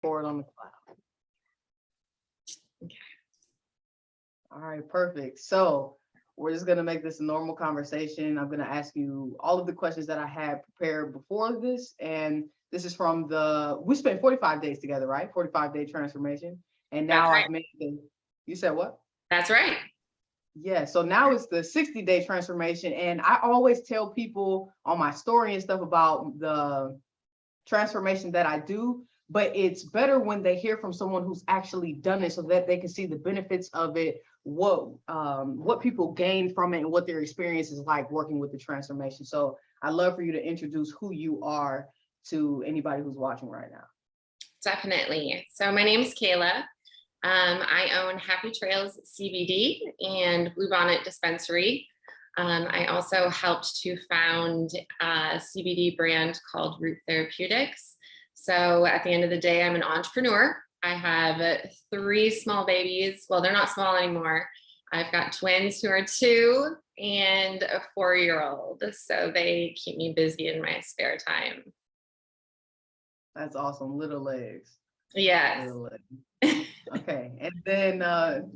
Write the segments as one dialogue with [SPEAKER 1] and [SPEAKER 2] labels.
[SPEAKER 1] Forward on the cloud. Okay. All right, perfect. So we're just gonna make this a normal conversation. I'm gonna ask you all of the questions that I had prepared before this, and this is from we spent 45 days together, right? 45-day transformation, and
[SPEAKER 2] That's
[SPEAKER 1] now
[SPEAKER 2] right.
[SPEAKER 1] I've made the. You said what?
[SPEAKER 2] That's right.
[SPEAKER 1] Yeah, so now it's the 60-day transformation, and I always tell people on my story and stuff about the transformation that I do, but it's better when they hear from someone who's actually done it so that they can see the benefits of it, what people gain from it, and what their experience is like working with the transformation. So I'd love for you to introduce who you are to anybody who's watching right now.
[SPEAKER 2] Definitely. So my name is Kayla. I own Happy Trails CBD and Bluebonnet Dispensary. I also helped to found a CBD brand called Root Therapeutics. So at the end of the day, I'm an entrepreneur. I have 3 small babies. Well, they're not small anymore. I've got twins who are 2 and a 4-year-old. So they keep me busy in my spare time.
[SPEAKER 1] That's awesome. Little legs.
[SPEAKER 2] Yes.
[SPEAKER 1] Little legs. Okay. And then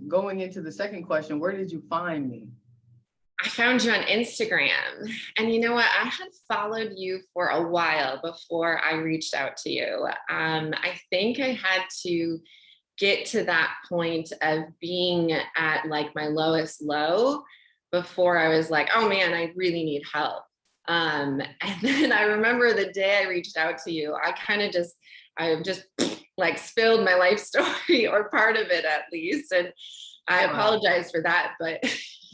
[SPEAKER 1] going into the second question, where did you find me?
[SPEAKER 2] I found you on Instagram, and you know what? I had followed you for a while before I reached out to you. I think I had to get to that point of being at like my lowest low before I was like, oh man, I really need help. And then I remember the day I reached out to you, I just like spilled my life story, or part of it at least. And I apologize for that, but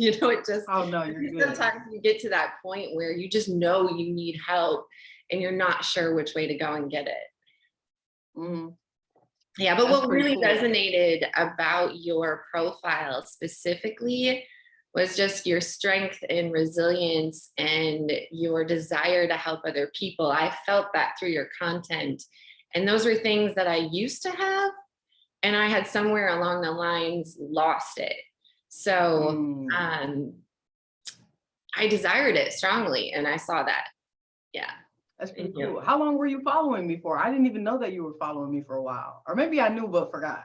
[SPEAKER 2] it just,
[SPEAKER 1] oh no, you're good.
[SPEAKER 2] Sometimes you get to that point where you just know you need help and you're not sure which way to go and get it.
[SPEAKER 1] Mm-hmm.
[SPEAKER 2] Yeah, but what really resonated about your profile specifically was just your strength and resilience and your desire to help other people. I felt that through your content. And those were things that I used to have, and I had somewhere along the lines lost it. So I desired it strongly, and I saw that. Yeah.
[SPEAKER 1] That's pretty cool. How long were you following me for? I didn't even know that you were following me for a while. Or maybe I knew but forgot.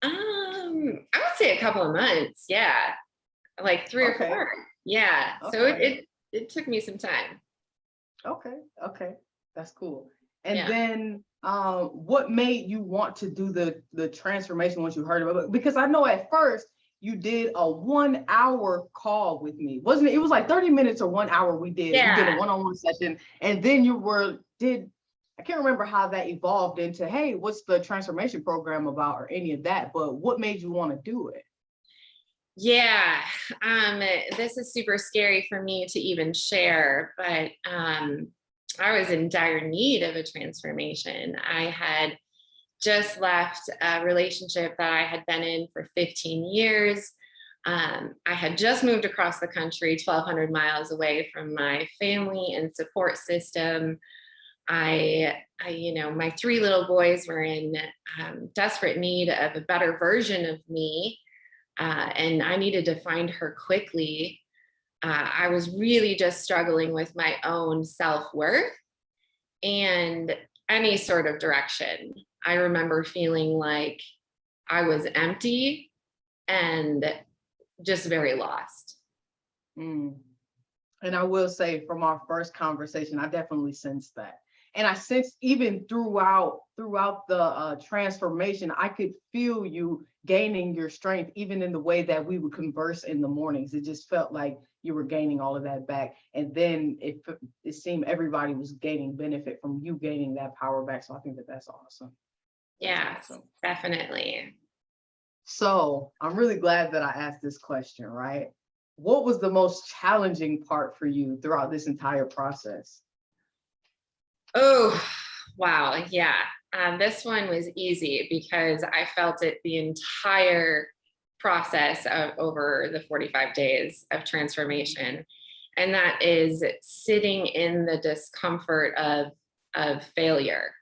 [SPEAKER 2] I would say a couple of months. Yeah. Like 3 or 4. Yeah. Okay. So it took me some time.
[SPEAKER 1] Okay. That's cool. And then what made you want to do the transformation once you heard about it? Because I know at first you did a 1-hour call with me. Wasn't it? It was like 30 minutes or 1 hour we did. Yeah. We did a one-on-one session. And then I can't remember how that evolved into, hey, what's the transformation program about, or any of that, but what made you want to do it?
[SPEAKER 2] Yeah, this is super scary for me to even share, but I was in dire need of a transformation. I had just left a relationship that I had been in for 15 years. I had just moved across the country, 1,200 miles away from my family and support system. My 3 little boys were in desperate need of a better version of me. And I needed to find her quickly. I was really just struggling with my own self-worth and any sort of direction. I remember feeling like I was empty and just very lost.
[SPEAKER 1] And I will say, from our first conversation, I definitely sensed that. And I sensed even throughout the transformation, I could feel you gaining your strength, even in the way that we would converse in the mornings. It just felt like you were gaining all of that back. And then it seemed everybody was gaining benefit from you gaining that power back. So I think that's awesome.
[SPEAKER 2] Yeah, awesome. Definitely.
[SPEAKER 1] So I'm really glad that I asked this question, right? What was the most challenging part for you throughout this entire process?
[SPEAKER 2] Oh, wow. Yeah. This one was easy because I felt it the entire process of over the 45 days of transformation. And that is sitting in the discomfort of failure.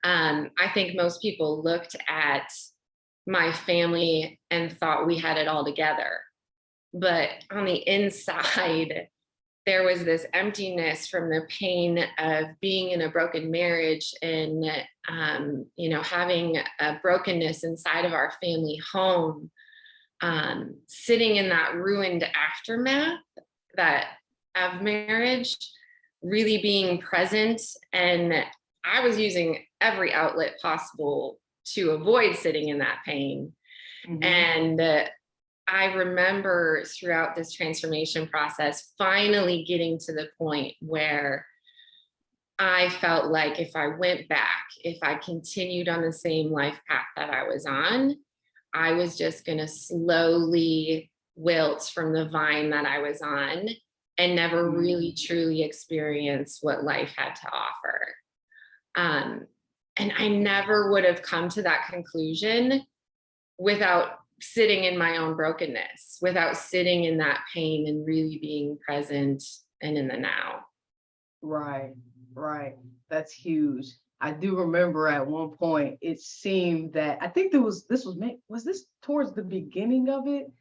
[SPEAKER 2] I think most people looked at my family and thought we had it all together. But on the inside, there was this emptiness from the pain of being in a broken marriage and, having a brokenness inside of our family home, sitting in that ruined aftermath that of marriage, really being present. And I was using every outlet possible to avoid sitting in that pain.
[SPEAKER 1] Mhm.
[SPEAKER 2] And I remember throughout this transformation process, finally getting to the point where I felt like if I went back, if I continued on the same life path that I was on, I was just going to slowly wilt from the vine that I was on and never really truly experience what life had to offer. And I never would have come to that conclusion without sitting in my own brokenness, without sitting in that pain and really being present and in the now.
[SPEAKER 1] Right, right. That's huge. I do remember at one point it seemed that I think was this towards the beginning of it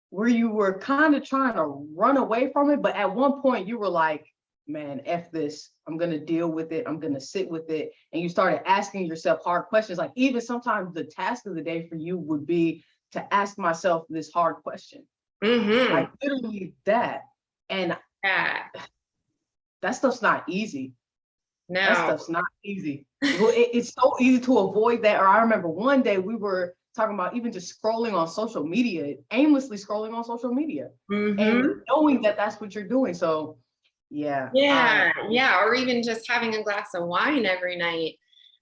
[SPEAKER 1] where you were kind of trying to run away from it, but at one point you were like, man, F this, I'm gonna deal with it, I'm gonna sit with it. And you started asking yourself hard questions. Like even sometimes the task of the day for you would be to ask myself this hard question.
[SPEAKER 2] Mm-hmm.
[SPEAKER 1] Like literally that. And
[SPEAKER 2] Yeah.
[SPEAKER 1] that stuff's not easy.
[SPEAKER 2] No.
[SPEAKER 1] That stuff's not easy. Well, it's so easy to avoid that. Or I remember one day we were talking about even just scrolling on social media, aimlessly scrolling on social media,
[SPEAKER 2] Mm-hmm.
[SPEAKER 1] and knowing that that's what you're doing. So, yeah.
[SPEAKER 2] Yeah. Or even just having a glass of wine every night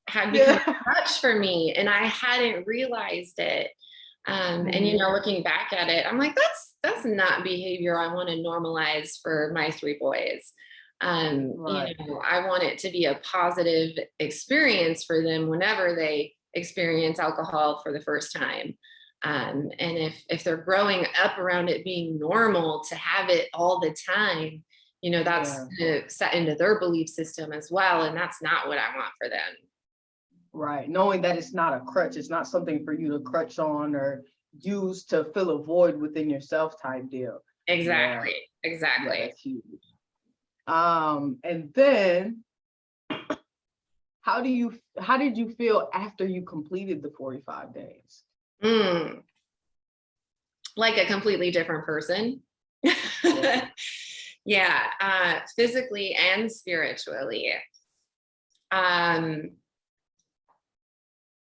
[SPEAKER 2] had become much for me, and I hadn't realized it. And looking back at it, I'm like, that's not behavior I want to normalize for my 3 boys.
[SPEAKER 1] Right.
[SPEAKER 2] I want it to be a positive experience for them whenever they experience alcohol for the first time. And if they're growing up around it being normal to have it all the time, that's set into their belief system as well. And that's not what I want for them.
[SPEAKER 1] Right. Knowing that it's not a crutch, it's not something for you to crutch on or use to fill a void within yourself type deal.
[SPEAKER 2] Exactly. Exactly.
[SPEAKER 1] Yeah, that's huge. And then how did you feel after you completed the 45 days?
[SPEAKER 2] Like a completely different person. Yeah. Physically and spiritually.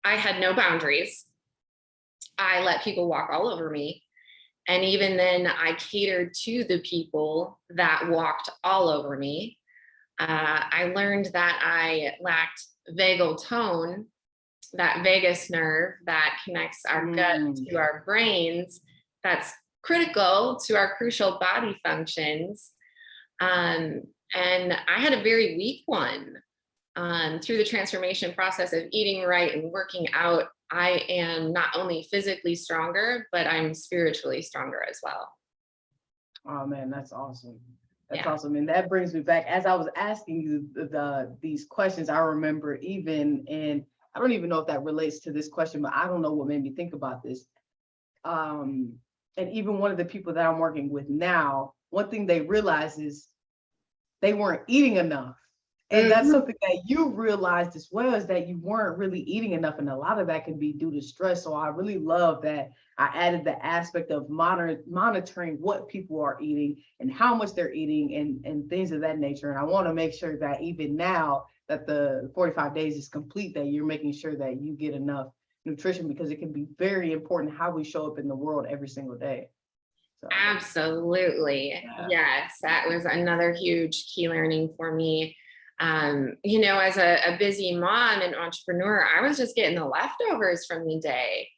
[SPEAKER 2] I had no boundaries. I let people walk all over me. And even then, I catered to the people that walked all over me. I learned that I lacked vagal tone, that vagus nerve that connects our gut to our brains, that's critical to our crucial body functions. And I had a very weak one. Through the transformation process of eating right and working out, I am not only physically stronger, but I'm spiritually stronger as well.
[SPEAKER 1] Oh man, that's awesome. That's awesome. And that brings me back, as I was asking you these questions, I remember and I don't even know if that relates to this question, but I don't know what made me think about this. And even one of the people that I'm working with now, one thing they realized is they weren't eating enough. And that's something that you realized as well, is that you weren't really eating enough. And a lot of that can be due to stress. So I really love that I added the aspect of monitoring what people are eating and how much they're eating and things of that nature. And I want to make sure that even now that the 45 days is complete, that you're making sure that you get enough nutrition, because it can be very important how we show up in the world every single day. So,
[SPEAKER 2] absolutely. Yes, that was another huge key learning for me. As a busy mom and entrepreneur, I was just getting the leftovers from the day.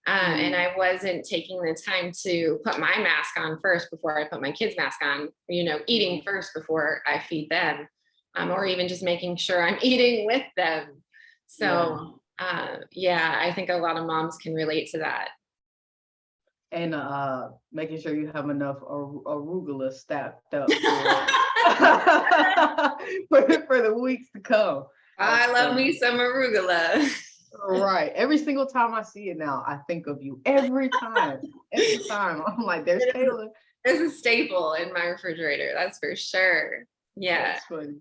[SPEAKER 2] And I wasn't taking the time to put my mask on first before I put my kids' mask on, eating first before I feed them, or even just making sure I'm eating with them. So, I think a lot of moms can relate to that.
[SPEAKER 1] And making sure you have enough arugula stacked up for the weeks to come.
[SPEAKER 2] I love me some arugula.
[SPEAKER 1] Right. Every single time I see it now, I think of you. Every time. I'm like, there's Kayla.
[SPEAKER 2] It's a staple in my refrigerator, that's for sure. Yeah.
[SPEAKER 1] That's funny.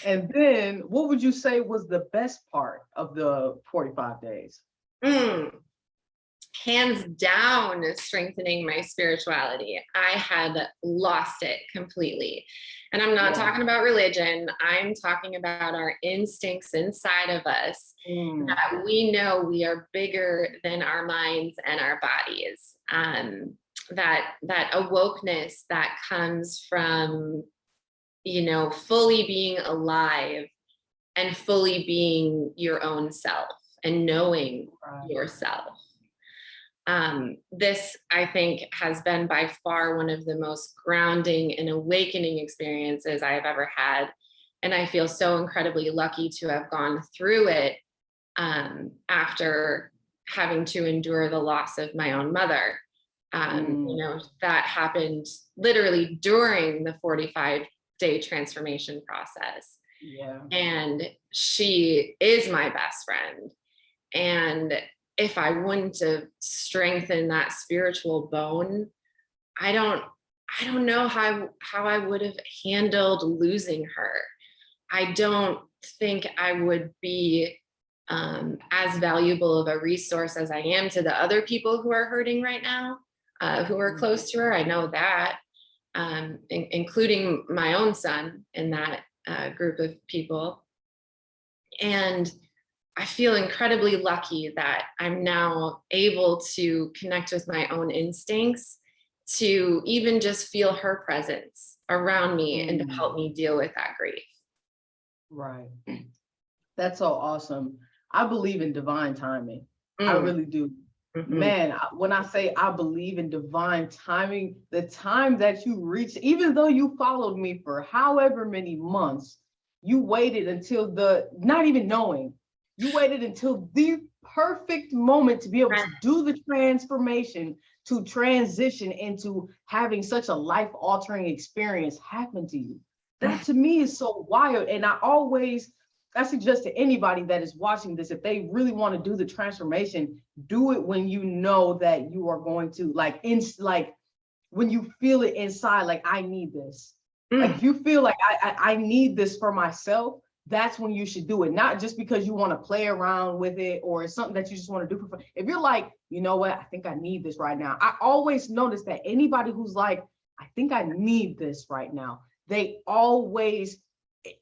[SPEAKER 1] And then what would you say was the best part of the 45 days?
[SPEAKER 2] Mm, hands down, strengthening my spirituality. I had lost it completely. And I'm not
[SPEAKER 1] Yeah.
[SPEAKER 2] talking about religion, I'm talking about our instincts inside of us, that we know we are bigger than our minds and our bodies. That awokeness that comes from, fully being alive and fully being your own self and knowing
[SPEAKER 1] Right.
[SPEAKER 2] yourself. This, I think, has been by far one of the most grounding and awakening experiences I have ever had. And I feel so incredibly lucky to have gone through it after having to endure the loss of my own mother. That happened literally during the 45-day transformation process.
[SPEAKER 1] Yeah.
[SPEAKER 2] And she is my best friend. And if I wouldn't have strengthened that spiritual bone, I don't know how I would have handled losing her. I don't think I would be as valuable of a resource as I am to the other people who are hurting right now, who are close to her. I know that, including my own son in that group of people. And I feel incredibly lucky that I'm now able to connect with my own instincts, to even just feel her presence around me and to help me deal with that grief.
[SPEAKER 1] Right. That's so awesome. I believe in divine timing. I really do. Man, when I say I believe in divine timing, the time that you reach, even though you followed me for however many months, you waited until not even knowing, you waited until the perfect moment to be able to do the transformation, to transition into having such a life-altering experience happen to you. That to me is so wild. And I suggest to anybody that is watching this, if they really want to do the transformation, do it when you know that you are going to, like when you feel it inside, like, I need this. Like, you feel like I need this for myself. That's when you should do it. Not just because you want to play around with it or it's something that you just want to do for fun. If you're like, you know what, I think I need this right now. I always notice that anybody who's like, I think I need this right now,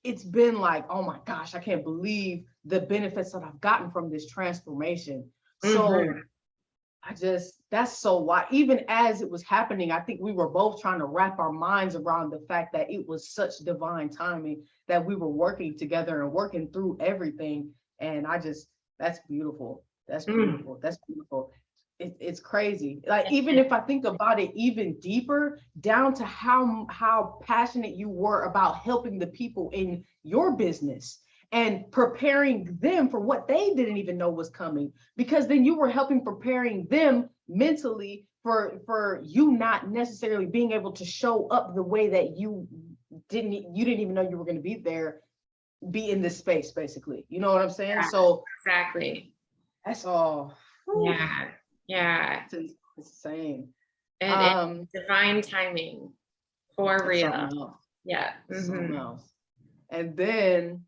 [SPEAKER 1] it's been like, oh my gosh, I can't believe the benefits that I've gotten from this transformation. So that's so why, even as it was happening, I think we were both trying to wrap our minds around the fact that it was such divine timing that we were working together and working through everything. And that's beautiful. That's beautiful. That's beautiful. It's crazy. Like, even if I think about it even deeper, down to how passionate you were about helping the people in your business and preparing them for what they didn't even know was coming, because then you were preparing them mentally for you not necessarily being able to show up the way that you didn't even know you were going to be in this space, basically. You know what I'm saying?
[SPEAKER 2] Yeah,
[SPEAKER 1] so
[SPEAKER 2] exactly.
[SPEAKER 1] That's all.
[SPEAKER 2] Whew. Yeah.
[SPEAKER 1] It's insane.
[SPEAKER 2] And divine timing, for real. Yeah.
[SPEAKER 1] Something else. And then,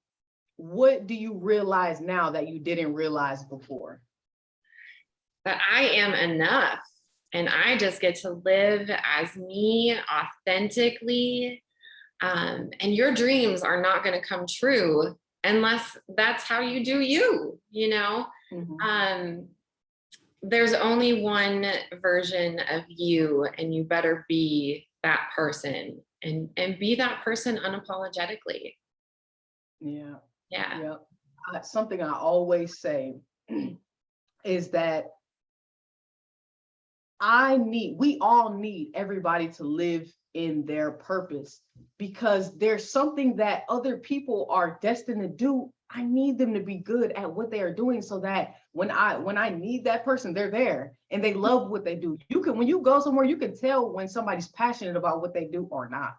[SPEAKER 1] what do you realize now that you didn't realize before?
[SPEAKER 2] That I am enough, and I just get to live as me authentically. And your dreams are not going to come true unless that's how you do you, There's only one version of you, and you better be that person and be that person unapologetically.
[SPEAKER 1] Yeah.
[SPEAKER 2] Yeah.
[SPEAKER 1] Something I always say is that we all need everybody to live in their purpose, because there's something that other people are destined to do. I need them to be good at what they are doing, so that when I need that person, they're there and they love what they do. When you go somewhere, you can tell when somebody's passionate about what they do or not.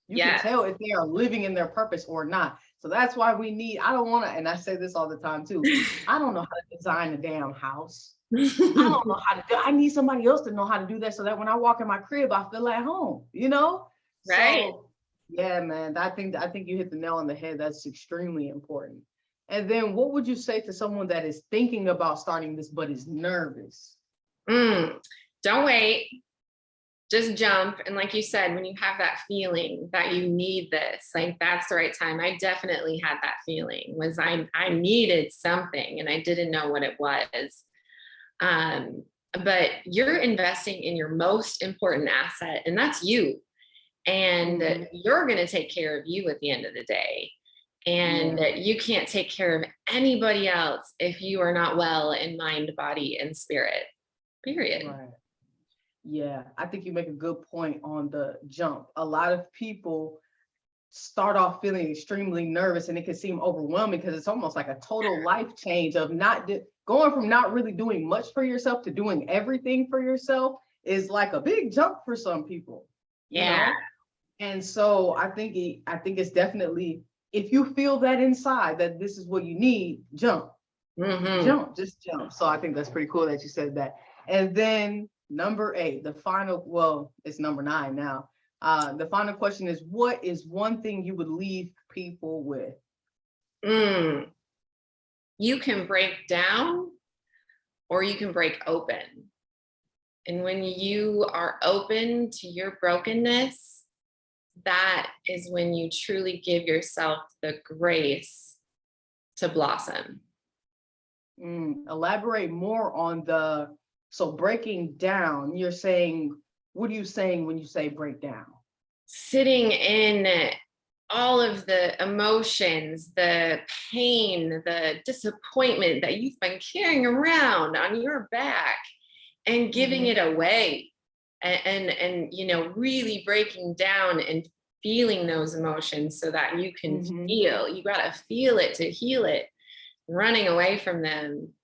[SPEAKER 1] You can tell if they are living in their purpose or not. So that's why I don't want to, and I say this all the time too, I don't know how to design a damn house. I don't know how to do, I need somebody else to know how to do that so that when I walk in my crib, I feel at home, you know?
[SPEAKER 2] Right.
[SPEAKER 1] So yeah, man, I think you hit the nail on the head. That's extremely important. And then what would you say to someone that is thinking about starting this but is nervous?
[SPEAKER 2] Don't wait. Just jump. And like you said, when you have that feeling that you need this, like that's the right time. I definitely had that feeling was I needed something and I didn't know what it was. But you're investing in your most important asset, and that's you. And
[SPEAKER 1] Mhm.
[SPEAKER 2] you're going to take care of you at the end of the day. And
[SPEAKER 1] Yeah.
[SPEAKER 2] you can't take care of anybody else if you are not well in mind, body, and spirit, period.
[SPEAKER 1] Right. Yeah, I think you make a good point on the jump. A lot of people start off feeling extremely nervous and it can seem overwhelming because it's almost like a total life change of going from not really doing much for yourself to doing everything for yourself is like a big jump for some people, you
[SPEAKER 2] Yeah.
[SPEAKER 1] know? And so I think it's definitely, if you feel that inside that this is what you need,
[SPEAKER 2] Hmm.
[SPEAKER 1] just jump. So I think that's pretty cool that you said that. And then number 8, the final, well, it's number 9 now. The final question is, what is one thing you would leave people with?
[SPEAKER 2] Mm. You can break down or you can break open. And when you are open to your brokenness, that is when you truly give yourself the grace to blossom.
[SPEAKER 1] Elaborate more on so breaking down, you're saying, what are you saying when you say break down?
[SPEAKER 2] Sitting in all of the emotions, the pain, the disappointment that you've been carrying around on your back and giving
[SPEAKER 1] Mhm,
[SPEAKER 2] it away and really breaking down and feeling those emotions so that you can
[SPEAKER 1] mhm,
[SPEAKER 2] feel. You got to feel it to heal it. Running away from them,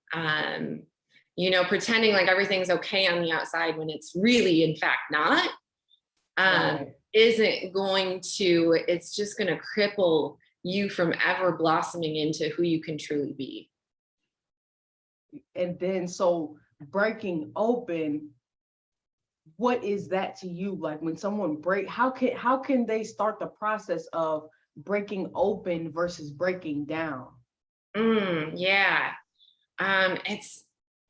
[SPEAKER 2] pretending like everything's okay on the outside when it's really in fact not,
[SPEAKER 1] right.
[SPEAKER 2] isn't going to, it's just going to cripple you from ever blossoming into who you can truly be.
[SPEAKER 1] And then so breaking open, what is that to you? Like when someone how can they start the process of breaking open versus breaking down?
[SPEAKER 2] Yeah.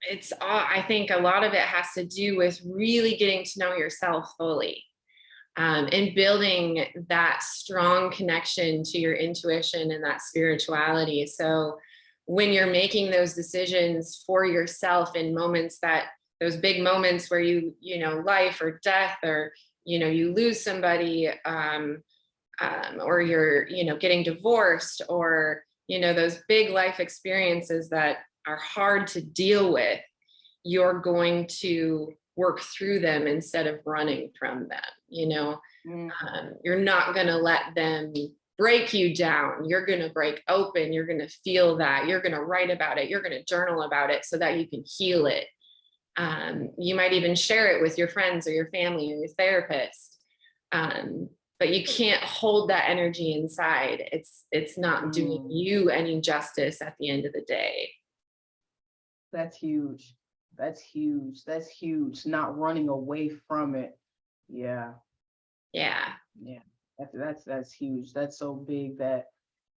[SPEAKER 2] It's all, I think a lot of it has to do with really getting to know yourself fully, and building that strong connection to your intuition and that spirituality. So when you're making those decisions for yourself in moments that those big moments where life or death, or you lose somebody, or you're getting divorced, or those big life experiences that are hard to deal with, you're going to work through them instead of running from them.
[SPEAKER 1] Mm,
[SPEAKER 2] You're not going to let them break you down. You're going to break open. You're going to feel that. You're going to write about it. You're going to journal about it so that you can heal it. You might even share it with your friends or your family or your therapist. But you can't hold that energy inside. It's not doing
[SPEAKER 1] mm.
[SPEAKER 2] you any justice at the end of the day.
[SPEAKER 1] That's huge. That's huge. That's huge. Not running away from it. Yeah.
[SPEAKER 2] Yeah.
[SPEAKER 1] Yeah. That's huge. That's so big that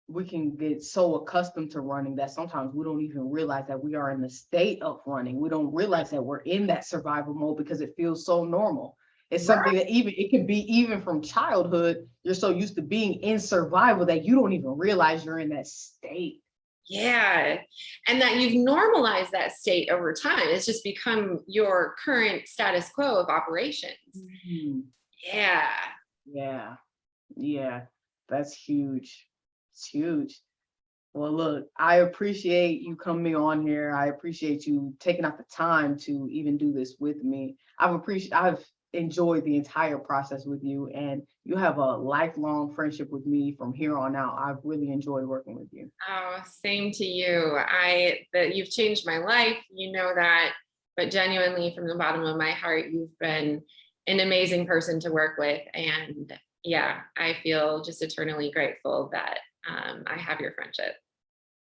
[SPEAKER 1] we can get so accustomed to running that sometimes we don't even realize that we are in the state of running. We don't realize that we're in that survival mode because it feels so normal. It's something that even it can be even from childhood. You're so used to being in survival that you don't even realize you're in that state.
[SPEAKER 2] Yeah. And that you've normalized that state over time. It's just become your current status quo of operations.
[SPEAKER 1] Mhm.
[SPEAKER 2] Yeah.
[SPEAKER 1] Yeah. Yeah. That's huge. It's huge. Well, look, I appreciate you coming on here. I appreciate you taking out the time to even do this with me. I've enjoyed the entire process with you, and you have a lifelong friendship with me from here on out. I've really enjoyed working with you.
[SPEAKER 2] Oh, same to you. That you've changed my life. You know that, but genuinely from the bottom of my heart, you've been an amazing person to work with. And yeah, I feel just eternally grateful that I have your friendship.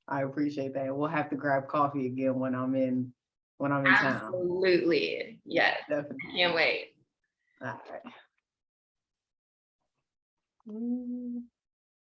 [SPEAKER 1] I appreciate that. We'll have to grab coffee again when I'm in town.
[SPEAKER 2] Absolutely. Yes.
[SPEAKER 1] Definitely.
[SPEAKER 2] Can't wait.
[SPEAKER 1] All right.